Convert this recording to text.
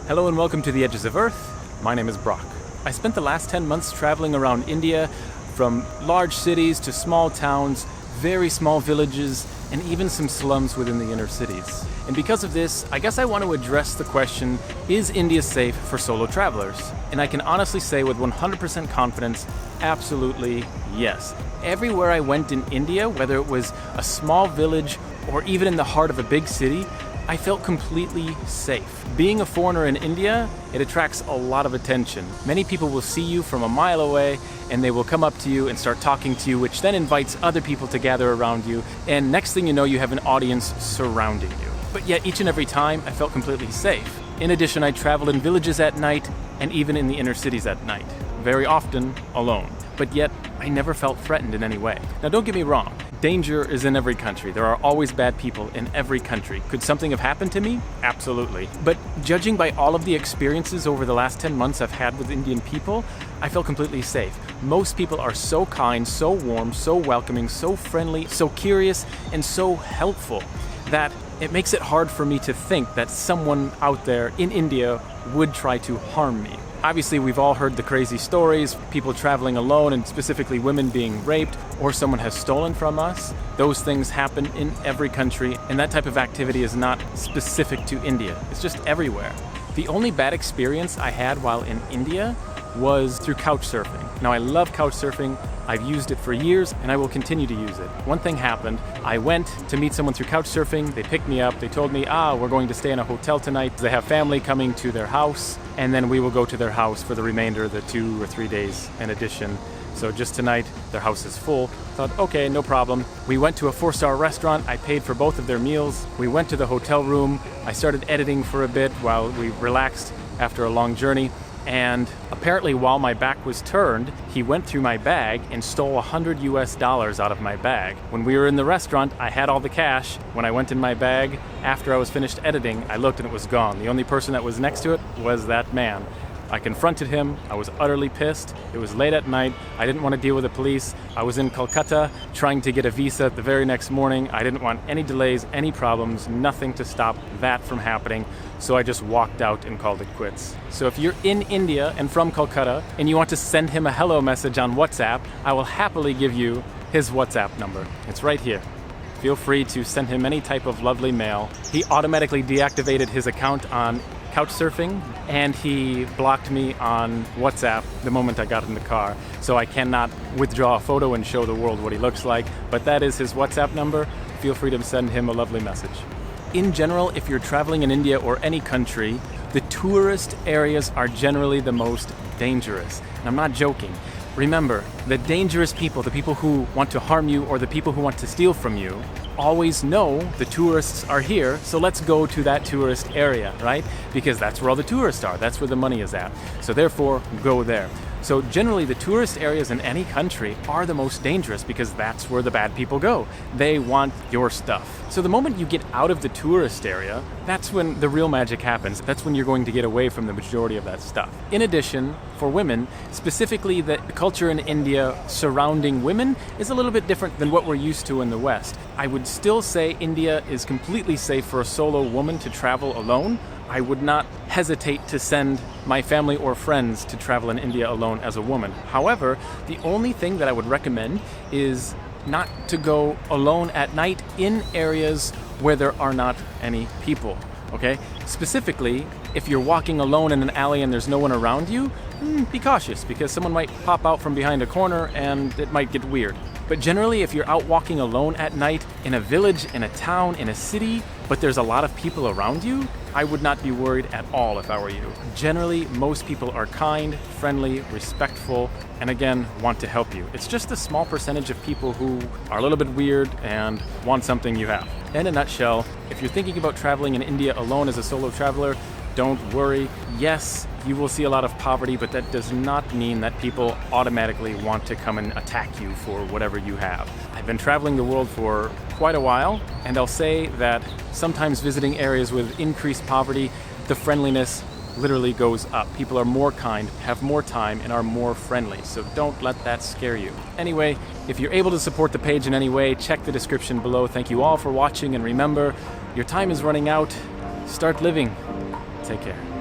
Hello and welcome to The Edges of Earth. My name is Brock. I spent the last 10 months traveling around India, from large cities to small towns, very small villages, and even some slums within the inner cities. And because of this, I guess I want to address the question, is India safe for solo travelers? And I can honestly say with 100% confidence, absolutely yes. Everywhere I went in India, whether it was a small village or even in the heart of a big city, I felt completely safe. Being a foreigner in India, it attracts a lot of attention. Many people will see you from a mile away and they will come up to you and start talking to you, which then invites other people to gather around you. And next thing you know, you have an audience surrounding you. But yet each and every time, I felt completely safe. In addition, I traveled in villages at night and even in the inner cities at night, very often alone. But yet, I never felt threatened in any way. Now don't get me wrong, danger is in every country. There are always bad people in every country. Could something have happened to me? Absolutely. But judging by all of the experiences over the last 10 months I've had with Indian people, I felt completely safe. Most people are so kind, so warm, so welcoming, so friendly, so curious, and so helpful that it makes it hard for me to think that someone out there in India would try to harm me. Obviously, we've all heard the crazy stories, people traveling alone and specifically women being raped or someone has stolen from us. Those things happen in every country, and that type of activity is not specific to India. It's just everywhere. The only bad experience I had while in India was through Couchsurfing. Now, I love Couchsurfing. I've used it for years and I will continue to use it. One thing happened. I went to meet someone through Couchsurfing. They picked me up. They told me, we're going to stay in a hotel tonight. They have family coming to their house and then we will go to their house for the remainder of the 2 or 3 days in addition. So just tonight, their house is full. Thought, okay, no problem. We went to a 4-star restaurant. I paid for both of their meals. We went to the hotel room. I started editing for a bit while we relaxed after a long journey. And apparently while my back was turned, he went through my bag and stole $100 out of my bag. When we were in the restaurant, I had all the cash. When I went in my bag, after I was finished editing, I looked and it was gone. The only person that was next to it was that man. I confronted him. I was utterly pissed. It was late at night. I didn't want to deal with the police. I was in Kolkata trying to get a visa the very next morning. I didn't want any delays, any problems, nothing to stop that from happening. So I just walked out and called it quits. So if you're in India and from Kolkata and you want to send him a hello message on WhatsApp, I will happily give you his WhatsApp number. It's right here. Feel free to send him any type of lovely mail. He automatically deactivated his account on Couchsurfing, and he blocked me on WhatsApp the moment I got in the car. So I cannot withdraw a photo and show the world what he looks like, but that is his WhatsApp number. Feel free to send him a lovely message. In general, if you're traveling in India or any country, the tourist areas are generally the most dangerous. And I'm not joking. Remember, the dangerous people, the people who want to harm you or the people who want to steal from you, always know the tourists are here, so let's go to that tourist area, right? Because that's where all the tourists are, that's where the money is at. So therefore, go there. So generally, the tourist areas in any country are the most dangerous because that's where the bad people go. They want your stuff. So the moment you get out of the tourist area, that's when the real magic happens. That's when you're going to get away from the majority of that stuff. In addition, for women, specifically the culture in India surrounding women is a little bit different than what we're used to in the West. I would still say India is completely safe for a solo woman to travel alone. I would not hesitate to send my family or friends to travel in India alone as a woman. However, the only thing that I would recommend is not to go alone at night in areas where there are not any people, okay? Specifically, if you're walking alone in an alley and there's no one around you, be cautious because someone might pop out from behind a corner and it might get weird. But generally, if you're out walking alone at night in a village, in a town, in a city, but there's a lot of people around you, I would not be worried at all if I were you. Generally, most people are kind, friendly, respectful, and again, want to help you. It's just a small percentage of people who are a little bit weird and want something you have. In a nutshell, if you're thinking about traveling in India alone as a solo traveler, don't worry. Yes, you will see a lot of poverty, but that does not mean that people automatically want to come and attack you for whatever you have. I've been traveling the world for quite a while, and I'll say that sometimes visiting areas with increased poverty, the friendliness literally goes up. People are more kind, have more time, and are more friendly, so don't let that scare you. Anyway, if you're able to support the page in any way, check the description below. Thank you all for watching, and remember, your time is running out. Start living. Take care.